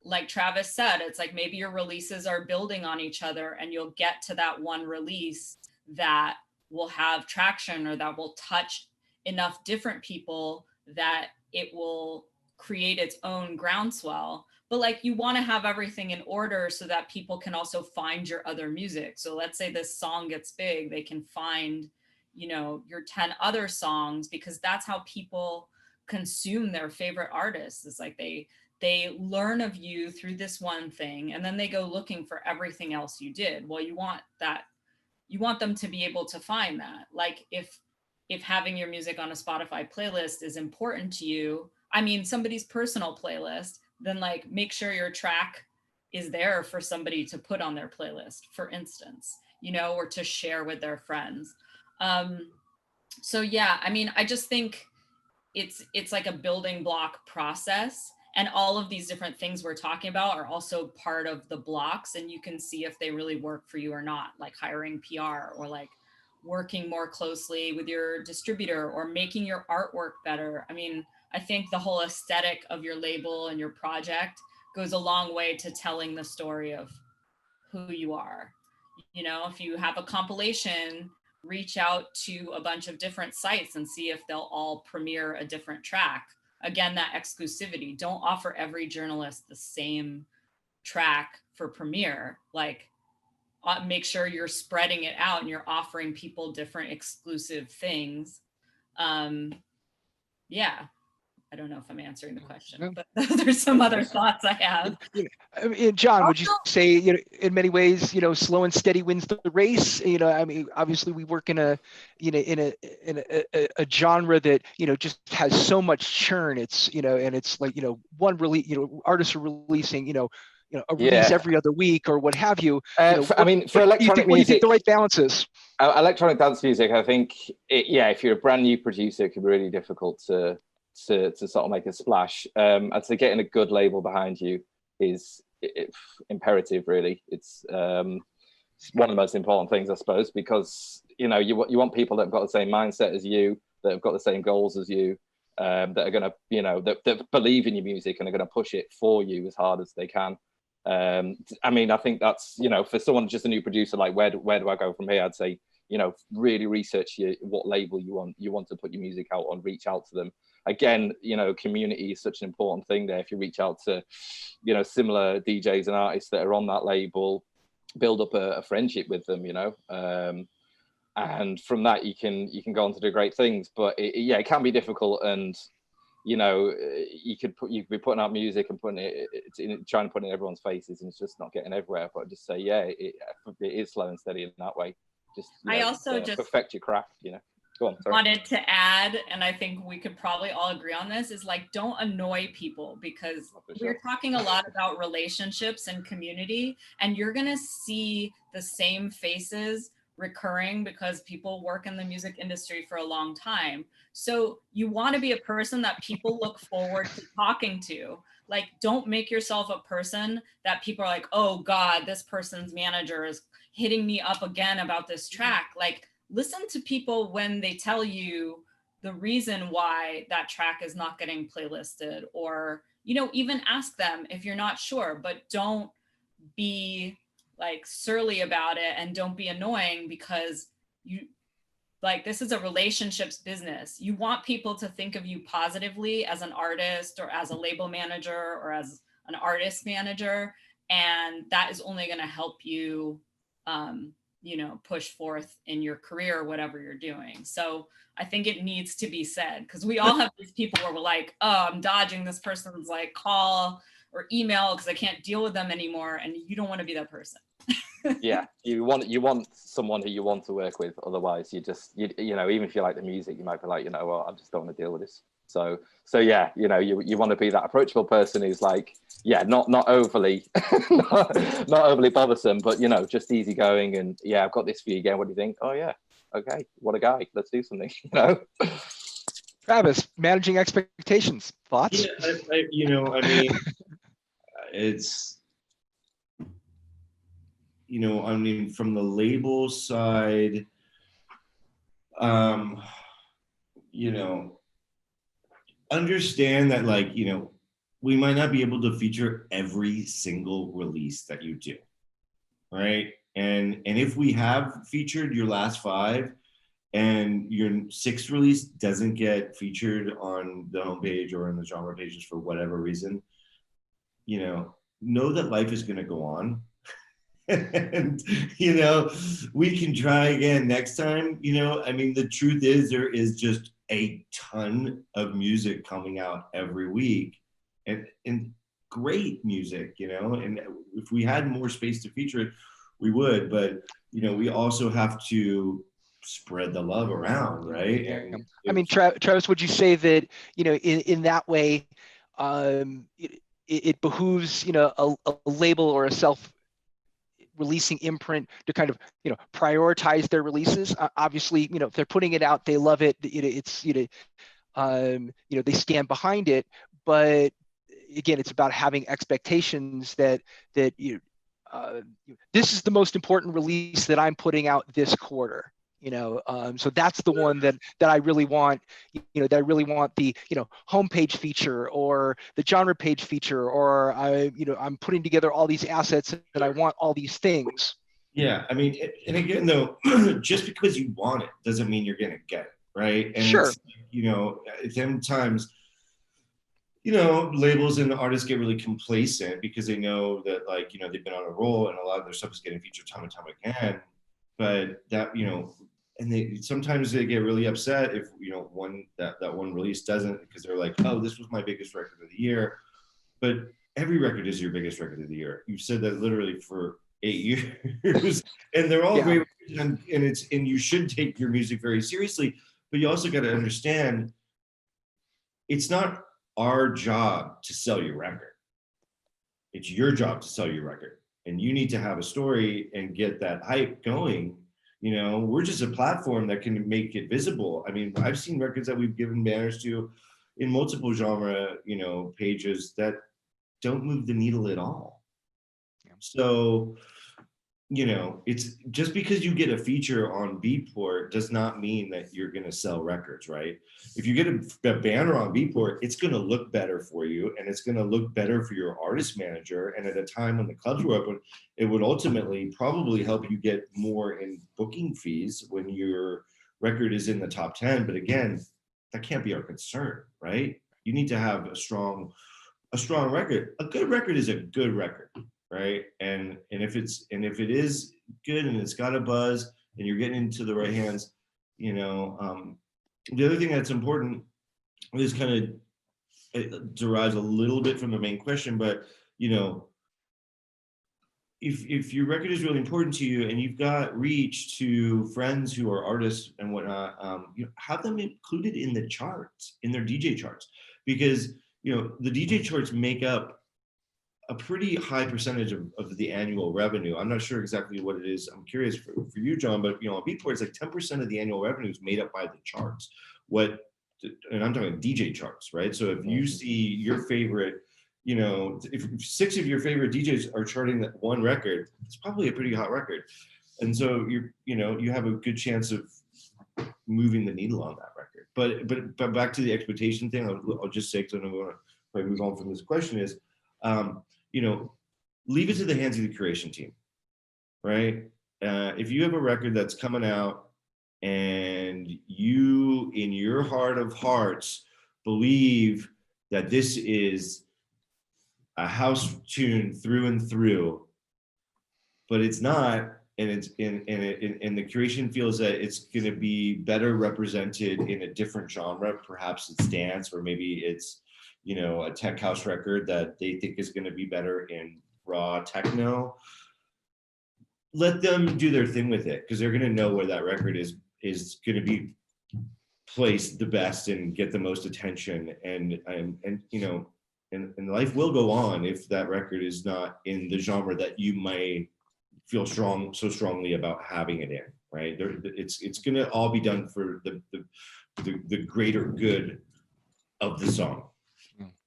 like Travis said, it's like maybe your releases are building on each other and you'll get to that one release that will have traction or that will touch enough different people that it will create its own groundswell. But like you want to have everything in order so that people can also find your other music. So let's say this song gets big, they can find, you know, your 10 other songs, because that's how people consume their favorite artists. It's like they learn of you through this one thing and then they go looking for everything else you did. Well, you want them to be able to find that. Like if having your music on a Spotify playlist is important to you, I mean, somebody's personal playlist, then like make sure your track is there for somebody to put on their playlist, for instance, you know, or to share with their friends. So yeah, I mean, I just think it's like a building block process, and all of these different things we're talking about are also part of the blocks, and you can see if they really work for you or not, like hiring PR or like working more closely with your distributor or making your artwork better. I mean, I think the whole aesthetic of your label and your project goes a long way to telling the story of who you are. You know, if you have a compilation, reach out to a bunch of different sites and see if they'll all premiere a different track. Again, that exclusivity. Don't offer every journalist the same track for premiere. Like, make sure you're spreading it out and you're offering people different exclusive things. Yeah, I don't know if I'm answering the question, but there's some other thoughts I have. I mean, John, would you say, you know, in many ways, you know, slow and steady wins the race? You know, I mean, obviously we work in a genre that, you know, just has so much churn. It's, you know, and it's like, you know, one release, you know, artists are releasing, you know, a release every other week or what have you. I mean, for electronic music, what do you think the right balance is? Electronic dance music, I think, if you're a brand new producer, it can be really difficult to sort of make a splash. And so getting a good label behind you is imperative, really. It's one of the most important things, I suppose, because, you know, you want people that have got the same mindset as you, that have got the same goals as you, that are going to, you know, that believe in your music and are going to push it for you as hard as they can. I mean, I think that's, you know, for someone just a new producer, like where do I go from here? I'd say, you know, really research what label you want to put your music out on, reach out to them. Again, you know, community is such an important thing there. If you reach out to, you know, similar DJs and artists that are on that label, build up a friendship with them, you know, and from that you can go on to do great things. But it can be difficult, and you know, you could be putting out music and trying to put it in everyone's faces, and it's just not getting everywhere. But I just say, it is slow and steady in that way. Just perfect your craft, you know. Go on, sorry. Wanted to add, and I think we could probably all agree on this, is like, don't annoy people, because we're talking a lot about relationships and community, and you're gonna see the same faces recurring because people work in the music industry for a long time. So you want to be a person that people look forward to talking to. Like, don't make yourself a person that people are like, oh God, this person's manager is hitting me up again about this track. Like, listen to people when they tell you the reason why that track is not getting playlisted, or, you know, even ask them if you're not sure, but don't be like surly about it, and don't be annoying, because this is a relationships business. You want people to think of you positively as an artist or as a label manager or as an artist manager. And that is only going to help you, you know, push forth in your career or whatever you're doing. So I think it needs to be said, because we all have these people where we're like, oh, I'm dodging this person's like call or email because I can't deal with them anymore. And you don't want to be that person. Yeah, you want someone who you want to work with. Otherwise, you know, even if you like the music, you might be like, you know, well, I just don't want to deal with this. So yeah, you know, you want to be that approachable person who's like, yeah, not overly not overly bothersome, but you know, just easygoing. And yeah, I've got this for you again. What do you think? Oh yeah, okay, what a guy. Let's do something. You know. Travis, managing expectations. Thoughts? Yeah, I mean, it's, I mean, from the label side, understand that, like, we might not be able to feature every single release that you do, right? And if we have featured your last 5 and your 6th release doesn't get featured on the homepage or in the genre pages for whatever reason, know that life is going to go on. And, we can try again next time. I mean, the truth is there is just a ton of music coming out every week, and great music, and if we had more space to feature it, we would, but, we also have to spread the love around, right? And I mean, Travis, would you say that, in that way, it behooves, a label or a self-releasing imprint to kind of, prioritize their releases? Obviously, if they're putting it out, they love it. It's, they stand behind it. But again, it's about having expectations that this is the most important release that I'm putting out this quarter. So that's the one that I really want, that I really want the, homepage feature or the genre page feature, or I'm putting together all these assets and I want all these things. Yeah, I mean, and again, though, just because you want it doesn't mean you're going to get it, right? And sure. Sometimes, labels and artists get really complacent because they know that, like, they've been on a roll and a lot of their stuff is getting featured time and time again. But that, and sometimes they get really upset if, that one release doesn't, because they're like, oh, this was my biggest record of the year. But every record is your biggest record of the year. You've said that literally for 8 years, and they're all great, and you should take your music very seriously. But you also got to understand, it's not our job to sell your record. It's your job to sell your record, and you need to have a story and get that hype going. We're just a platform that can make it visible. I mean, I've seen records that we've given banners to in multiple genre, pages that don't move the needle at all. So, it's just because you get a feature on Beatport does not mean that you're going to sell records, right? If you get a banner on Beatport, it's going to look better for you, and it's going to look better for your artist manager. And at a time when the clubs were open, it would ultimately probably help you get more in booking fees when your record is in the top 10. But again, that can't be our concern, right? You need to have a strong record. A good record is a good record, right? And if it is good and it's got a buzz and you're getting into the right hands, the other thing that's important is kind of, it derives a little bit from the main question, but if your record is really important to you and you've got reach to friends who are artists and whatnot, have them included in the charts, in their DJ charts, because the DJ charts make up a pretty high percentage of the annual revenue. I'm not sure exactly what it is. I'm curious for you, John, but on Beatport, it's like 10% of the annual revenue is made up by the charts. And I'm talking DJ charts, right? So if you see your favorite, if 6 of your favorite DJs are charting that one record, it's probably a pretty hot record. And so you have a good chance of moving the needle on that record. But back to the expectation thing, I'll just say, because I know we want to move on from this question, is leave it to the hands of the curation team, right? If you have a record that's coming out and you, in your heart of hearts, believe that this is a house tune through and through, but it's not, and the curation feels that it's going to be better represented in a different genre, perhaps it's dance, or maybe it's a tech house record that they think is going to be better in raw techno, let them do their thing with it, because they're going to know where that record is going to be place the best and get the most attention, and you know, and life will go on if that record is not in the genre that you might feel so strongly about having it in, right? It's gonna all be done for the greater good of the song.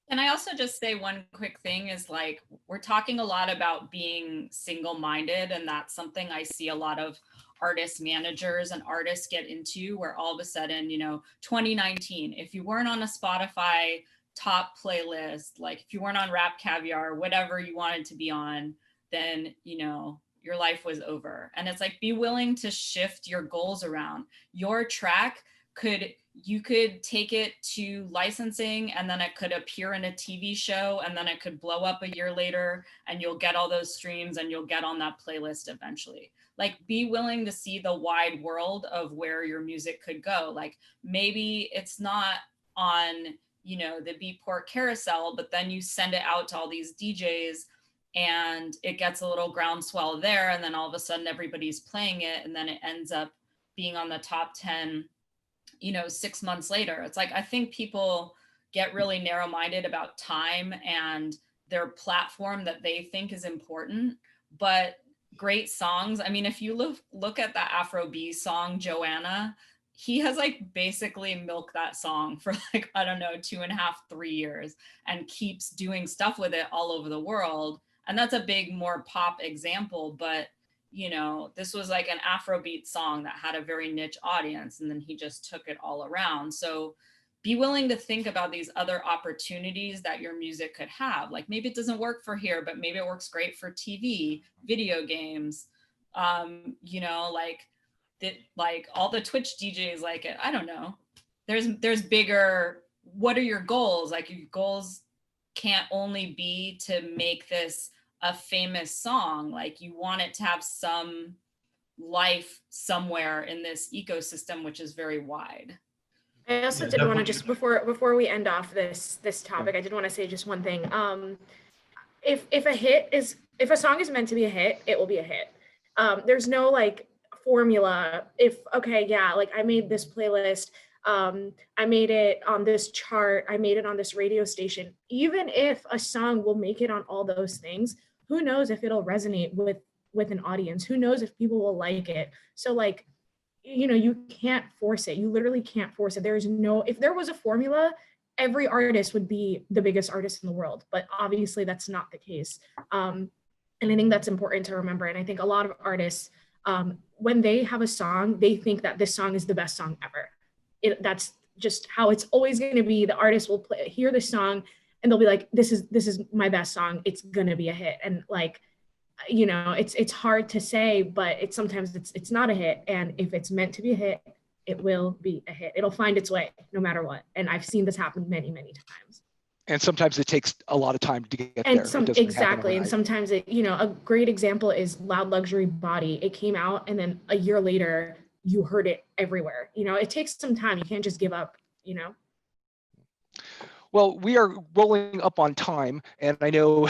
Can I also just say one quick thing is, like, we're talking a lot about being single-minded, and that's something I see a lot of artist managers and artists get into, where all of a sudden, you know, 2019, if you weren't on a Spotify top playlist, like if you weren't on Rap Caviar, whatever you wanted to be on, then, you know, your life was over. And it's like, be willing to shift your goals around. Your track you could take it to licensing, and then it could appear in a TV show, and then it could blow up a year later, and you'll get all those streams and you'll get on that playlist eventually. Like, be willing to see the wide world of where your music could go. Like, maybe it's not on, you know, the Beatport carousel, but then you send it out to all these DJs and it gets a little groundswell there, and then all of a sudden everybody's playing it, and then it ends up being on the top 10, you know, 6 months later. It's like, I think people get really narrow-minded about time and their platform that they think is important, but great songs. I mean, if you look at the Afrobeat song, Joanna, he has like basically milked that song for like, I don't know, 2.5, 3 years, and keeps doing stuff with it all over the world. And that's a big, more pop example, but you know, this was like an Afrobeat song that had a very niche audience, and then he just took it all around. So be willing to think about these other opportunities that your music could have. Like, maybe it doesn't work for here, but maybe it works great for TV, video games, you know, like all the Twitch DJs like it. I don't know. There's bigger, what are your goals? Like, your goals can't only be to make this a famous song. Like, you want it to have some life somewhere in this ecosystem, which is very wide. I also did want to just, before we end off this topic, I did want to say just one thing. If a song is meant to be a hit, it will be a hit. There's no like formula. Like I made this playlist, I made it on this chart, I made it on this radio station. Even if a song will make it on all those things, who knows if it'll resonate with an audience? Who knows if people will like it? So like, you know, you can't force it. You literally can't force it. If there was a formula, every artist would be the biggest artist in the world, but obviously that's not the case. And I think that's important to remember. And I think a lot of artists, when they have a song, they think that this song is the best song ever. That's just how it's always going to be. The artist will hear the song and they'll be like, this is my best song. It's going to be a hit. And like, you know, it's hard to say, but sometimes it's not a hit. And if it's meant to be a hit, it will be a hit. It'll find its way no matter what. And I've seen this happen many, many times. And sometimes it takes a lot of time to get there. Exactly. And sometimes a great example is Loud Luxury Body. It came out and then a year later you heard it everywhere. You know, it takes some time. You can't just give up, you know? Well, we are rolling up on time, and I know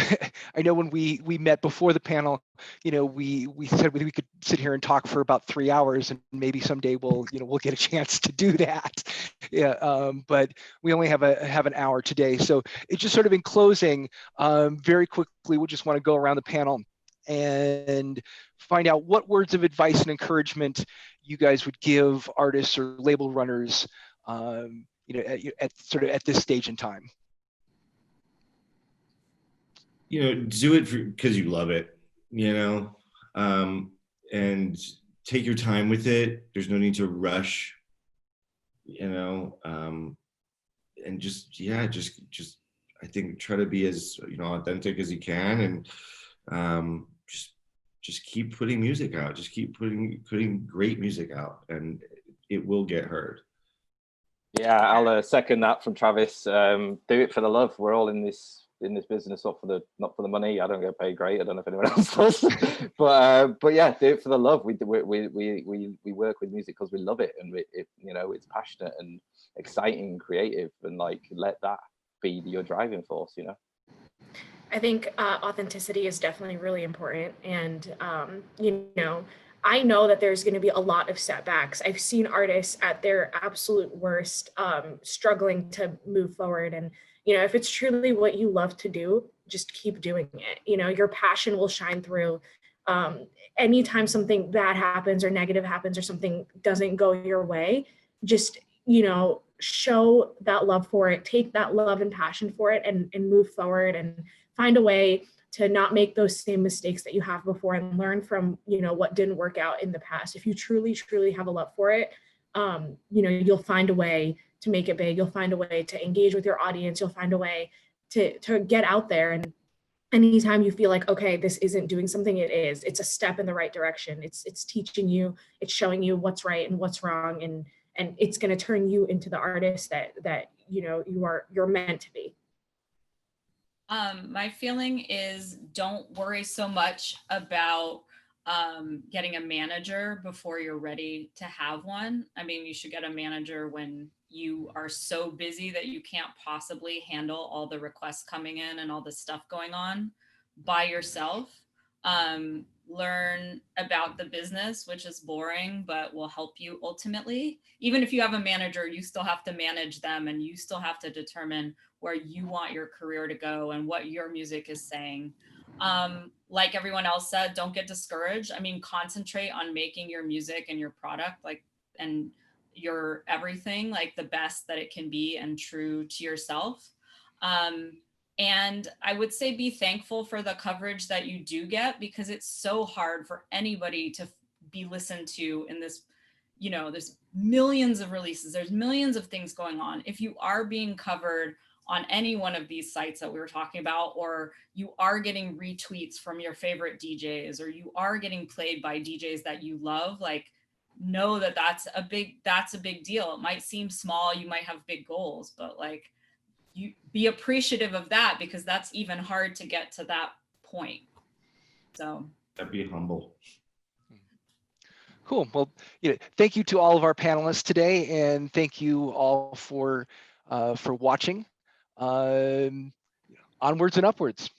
when we met before the panel, you know, we said we could sit here and talk for about 3 hours, and maybe someday we'll get a chance to do that. Yeah, but we only have an hour today, so it's just sort of in closing, very quickly, we'll just want to go around the panel and find out what words of advice and encouragement you guys would give artists or label runners. You know, at this stage in time. You know, do it because you love it, you know, and take your time with it. There's no need to rush, you know, and just I think try to be as, you know, authentic as you can, and just keep putting music out. Just keep putting great music out, and it will get heard. Yeah, I'll second that from Travis. Do it for the love. We're all in this business, not for the money. I don't get paid great. I don't know if anyone else does, but yeah, do it for the love. We work with music because we love it, and you know, it's passionate and exciting and creative, and like, let that be your driving force, you know. I think authenticity is definitely really important, and you know, I know that there's going to be a lot of setbacks. I've seen artists at their absolute worst, struggling to move forward. And, you know, if it's truly what you love to do, just keep doing it. You know, your passion will shine through. Anytime something bad happens or negative happens or something doesn't go your way, just, you know, show that love for it, take that love and passion for it, and move forward and find a way to not make those same mistakes that you have before, and learn from, you know, what didn't work out in the past. If you truly have a love for it, you know, you'll find a way to make it big. You'll find a way to engage with your audience. You'll find a way to get out there. And anytime you feel like, okay, this isn't doing something, it is. It's a step in the right direction. It's teaching you, it's showing you what's right and what's wrong, and it's going to turn you into the artist that you know you're meant to be. My feeling is, don't worry so much about getting a manager before you're ready to have one. I mean, you should get a manager when you are so busy that you can't possibly handle all the requests coming in and all the stuff going on by yourself. Learn about the business, which is boring, but will help you ultimately. Even if you have a manager, you still have to manage them, and you still have to determine where you want your career to go and what your music is saying. Like everyone else said, don't get discouraged. I mean, concentrate on making your music and your product, like, and your everything, like, the best that it can be and true to yourself. And I would say be thankful for the coverage that you do get, because it's so hard for anybody to be listened to in this, you know, there's millions of releases, there's millions of things going on. If you are being covered on any one of these sites that we were talking about, or you are getting retweets from your favorite DJs, or you are getting played by DJs that you love, like, know that that's a big deal. It might seem small, you might have big goals, but like, you be appreciative of that, because that's even hard to get to that point. So Be humble. Cool. Well, thank you to all of our panelists today, and thank you all for watching. Onwards and upwards.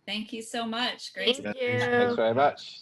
thank you so much. Great. Thank you. Thanks very much.